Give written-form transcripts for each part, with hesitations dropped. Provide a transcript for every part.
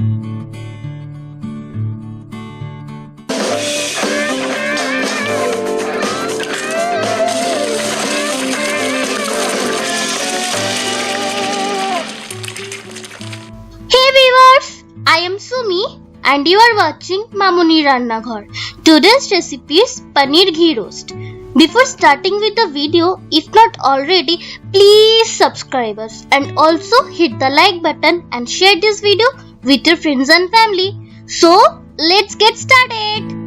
Hey viewers, I am Sumi and you are watching Mamonir Rannaghar. Today's recipe is Paneer Ghee Roast. Before starting with the video, if not already, please subscribe us and also hit the like button and share this video with your friends and family. So, let's get started.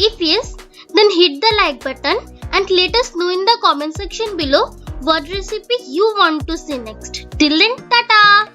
If yes, then hit the like button and let us know in the comment section below what recipe you want to see next. Till then, tata!